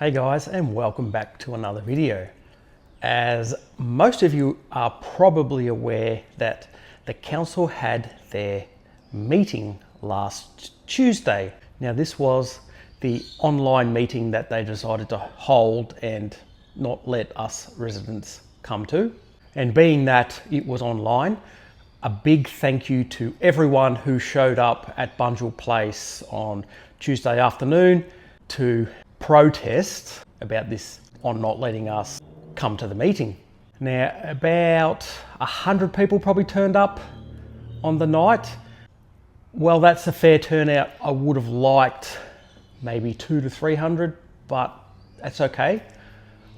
Hey guys, and welcome back to another video. As most of you are probably aware that the council had their meeting last Tuesday. Now this was the online meeting that they decided to hold and not let us residents come to. And being that it was online, a big thank you to everyone who showed up at Bunjil Place on Tuesday afternoon to protest about this on not letting us come to the meeting. Now, about 100 people probably turned up on the night. Well, that's a fair turnout. I would have liked maybe 200 to 300, but that's okay.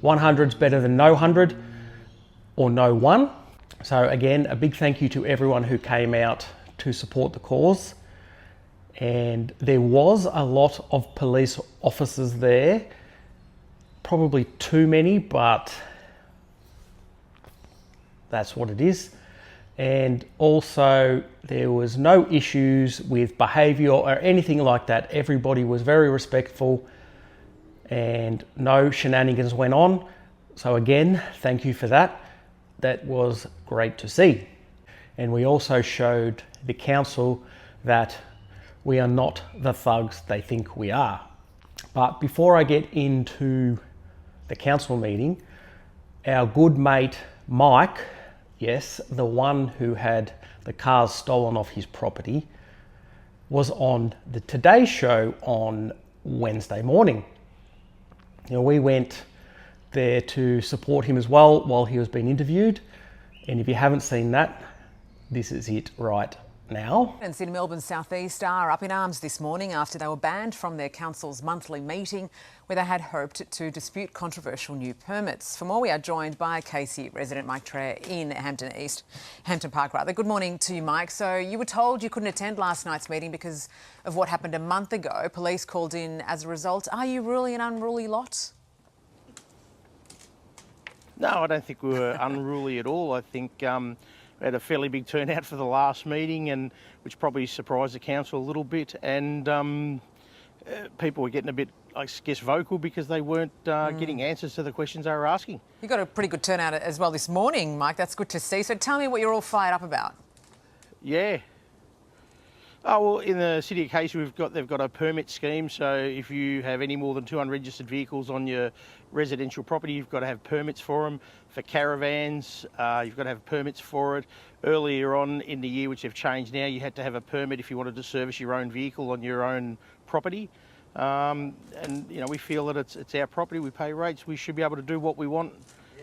100's better than no 100 or no one. So again, a big thank you to everyone who came out to support the cause. And there was a lot of police officers there, probably too many, but that's what it is. And also there was no issues with behaviour or anything like that. Everybody was very respectful and no shenanigans went on. So again, thank you for that. That was great to see. And we also showed the council that we are not the thugs they think we are. But before I get into the council meeting, our good mate Mike, yes, the one who had the cars stolen off his property, was on the Today Show on Wednesday morning. Now, we went there to support him as well while he was being interviewed. And if you haven't seen that, this is it right now. Residents in Melbourne's southeast are up in arms this morning after they were banned from their council's monthly meeting where they had hoped to dispute controversial new permits. For more, we are joined by Casey resident Mike Treyer in Hampton Park. Good morning to you, Mike. So you were told you couldn't attend last night's meeting because of what happened a month ago. Police called in as a result. Are you really an unruly lot? No, I don't think we were unruly at all. I think we had a fairly big turnout for the last meeting, and which probably surprised the council a little bit. And people were getting a bit, I guess, vocal because they weren't getting answers to the questions they were asking. You got a pretty good turnout as well this morning, Mike. That's good to see. So tell me what you're all fired up about. Yeah. Oh, well, in the City of Casey, they've got a permit scheme. So if you have any more than 2 unregistered vehicles on your residential property, you've got to have permits for them. For caravans, you've got to have permits for it. Earlier on in the year, which they've changed now, you had to have a permit if you wanted to service your own vehicle on your own property. And you know, we feel that it's our property. We pay rates. We should be able to do what we want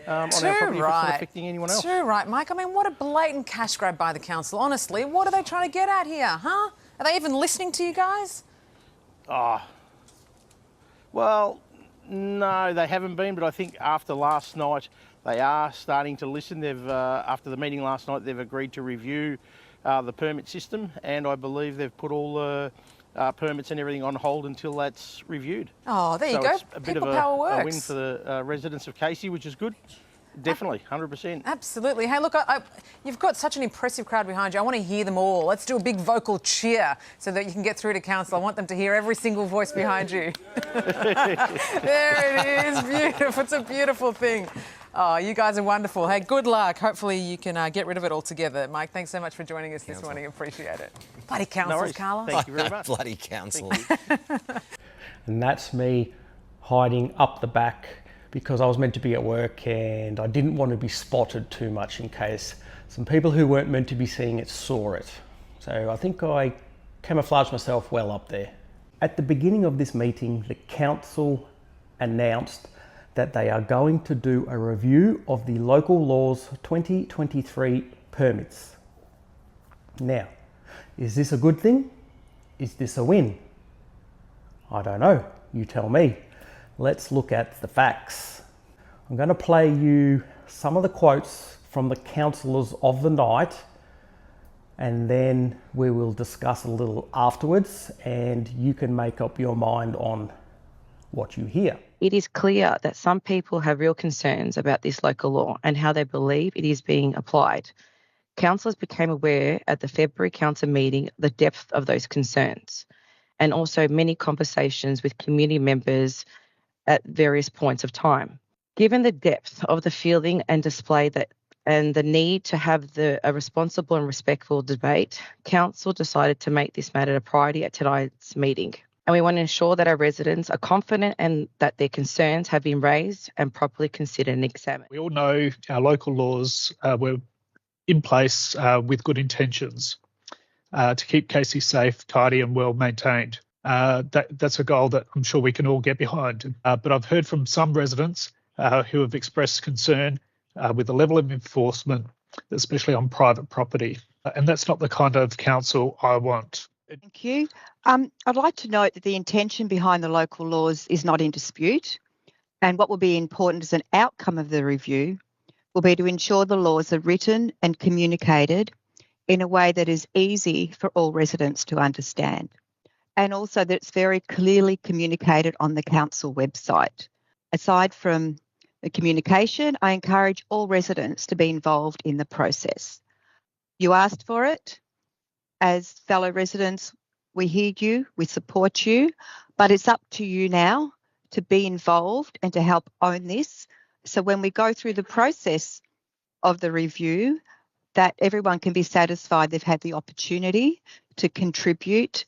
on our property if it's not affecting anyone else. Too right, Mike. I mean, what a blatant cash grab by the council. Honestly, what are they trying to get at here, huh? Are they even listening to you guys? Well, no, they haven't been. But I think after last night, they are starting to listen. They've after the meeting last night, they've agreed to review the permit system, and I believe they've put all the permits and everything on hold until that's reviewed. Oh, there you go. It's a bit of a win for the residents of Casey, which is good. Definitely, 100%. Absolutely. Hey, look, you've got such an impressive crowd behind you. I want to hear them all. Let's do a big vocal cheer so that you can get through to council. I want them to hear every single voice behind you. There it is. Beautiful. It's a beautiful thing. Oh, you guys are wonderful. Hey, good luck. Hopefully you can get rid of it altogether. Mike, thanks so much for joining us this morning. Appreciate it. Bloody councils, Carla. Thank you very much. Bloody council. And that's me hiding up the back because I was meant to be at work and I didn't want to be spotted too much in case some people who weren't meant to be seeing it saw it. So I think I camouflaged myself well up there. At the beginning of this meeting, the council announced that they are going to do a review of the Local Laws 2023 permits. Now, is this a good thing? Is this a win? I don't know. You tell me. Let's look at the facts. I'm going to play you some of the quotes from the councillors of the night, and then we will discuss a little afterwards and you can make up your mind on what you hear. It is clear that some people have real concerns about this local law and how they believe it is being applied. Councillors became aware at the February council meeting the depth of those concerns, and also many conversations with community members at various points of time. Given the depth of the feeling and display and the need to have a responsible and respectful debate, Council decided to make this matter a priority at tonight's meeting. And we want to ensure that our residents are confident and that their concerns have been raised and properly considered and examined. We all know our local laws were in place with good intentions to keep Casey safe, tidy and well maintained. That's a goal that I'm sure we can all get behind. But I've heard from some residents who have expressed concern with the level of enforcement, especially on private property. And that's not the kind of council I want. Thank you. I'd like to note that the intention behind the local laws is not in dispute, and what will be important as an outcome of the review will be to ensure the laws are written and communicated in a way that is easy for all residents to understand, and also that it's very clearly communicated on the council website. Aside from the communication, I encourage all residents to be involved in the process. You asked for it. As fellow residents, we hear you, we support you, but it's up to you now to be involved and to help own this. So when we go through the process of the review, that everyone can be satisfied they've had the opportunity to contribute,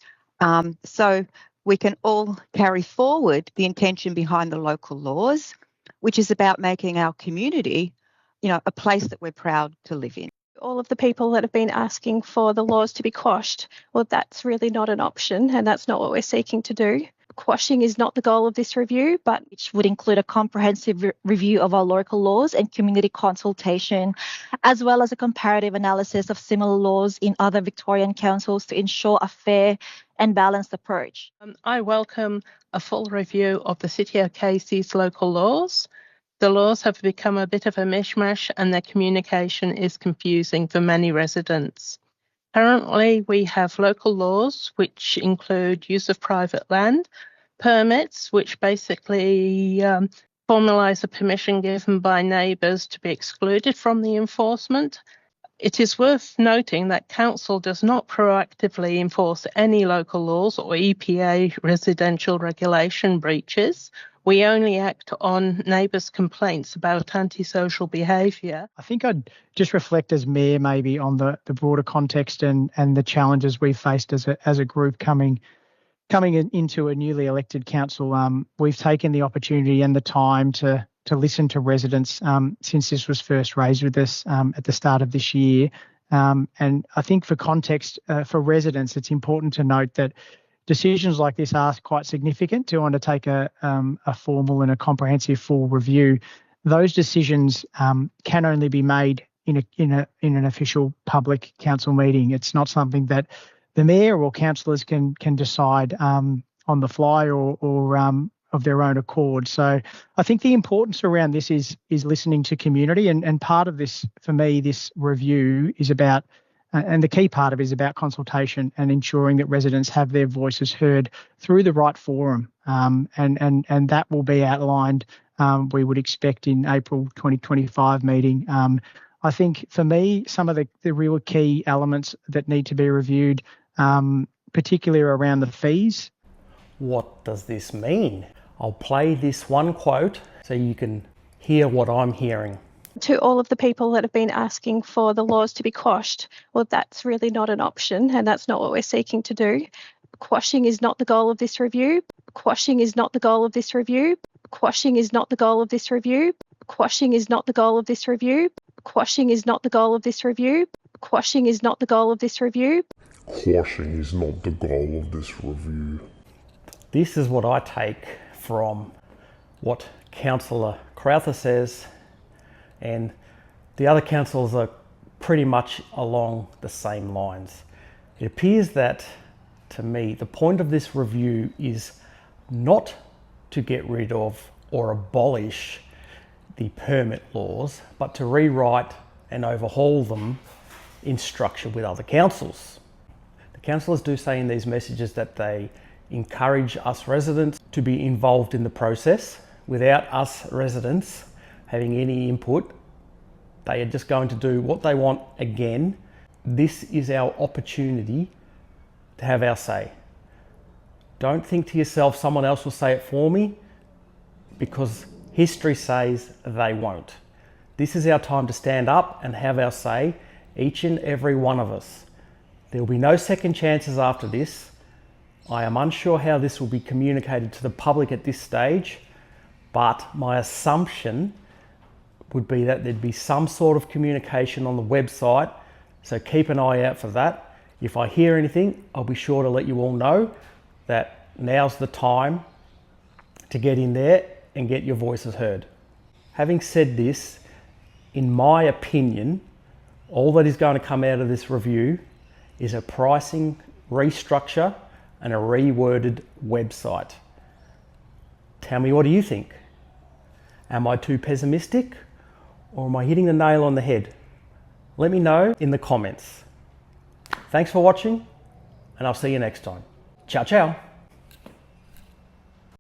so we can all carry forward the intention behind the local laws, which is about making our community, a place that we're proud to live in. All of the people that have been asking for the laws to be quashed, well, that's really not an option, and that's not what we're seeking to do. Quashing is not the goal of this review, but which would include a comprehensive review of our local laws and community consultation, as well as a comparative analysis of similar laws in other Victorian councils to ensure a fair and balanced approach. I welcome a full review of the City of Casey's local laws. The laws have become a bit of a mishmash and their communication is confusing for many residents. Currently, we have local laws which include use of private land, permits, which basically formalise a permission given by neighbours to be excluded from the enforcement. It is worth noting that Council does not proactively enforce any local laws or EPA residential regulation breaches. We only act on neighbours' complaints about antisocial behaviour. I think I'd just reflect as Mayor maybe on the broader context and the challenges we've faced as a group coming into a newly elected council. We've taken the opportunity and the time to listen to residents since this was first raised with us at the start of this year. And I think for context, for residents, it's important to note that decisions like this are quite significant to undertake a formal and a comprehensive full review. Those decisions can only be made in an official public council meeting. It's not something that the mayor or councillors can decide on the fly or of their own accord. So I think the importance around this is listening to community, and part of this, for me, this review is about, and the key part of it is about consultation and ensuring that residents have their voices heard through the right forum, and that will be outlined, we would expect, in April 2025 meeting. I think for me, some of the real key elements that need to be reviewed, particularly around the fees. What does this mean? I'll play this one quote so you can hear what I'm hearing. to all of the people that have been asking for the laws to be quashed, well, that's really not an option, and that's not what we're seeking to do. Quashing is not the goal of this review. Quashing is not the goal of this review. Quashing is not the goal of this review. Quashing is not the goal of this review. Quashing is not the goal of this review. Quashing is not the goal of this review. Quashing is not the goal of this review. This is what I take from what Councillor Crowther says, and the other councillors are pretty much along the same lines. It appears that, to me, the point of this review is not to get rid of or abolish the permit laws, but to rewrite and overhaul them in structure with other councils. The councillors do say in these messages that they encourage us residents to be involved in the process. Without us residents having any input, they are just going to do what they want again. This is our opportunity to have our say. Don't think to yourself, someone else will say it for me. because history says they won't. This is our time to stand up and have our say, each and every one of us. There will be no second chances after this. I am unsure how this will be communicated to the public at this stage, but my assumption would be that there'd be some sort of communication on the website, so keep an eye out for that. If I hear anything, I'll be sure to let you all know that now's the time to get in there and get your voices heard. Having said this, in my opinion, all that is going to come out of this review is a pricing restructure and a reworded website. Tell me, what do you think? Am I too pessimistic, or am I hitting the nail on the head? Let me know in the comments. Thanks for watching, and I'll see you next time. Ciao, ciao.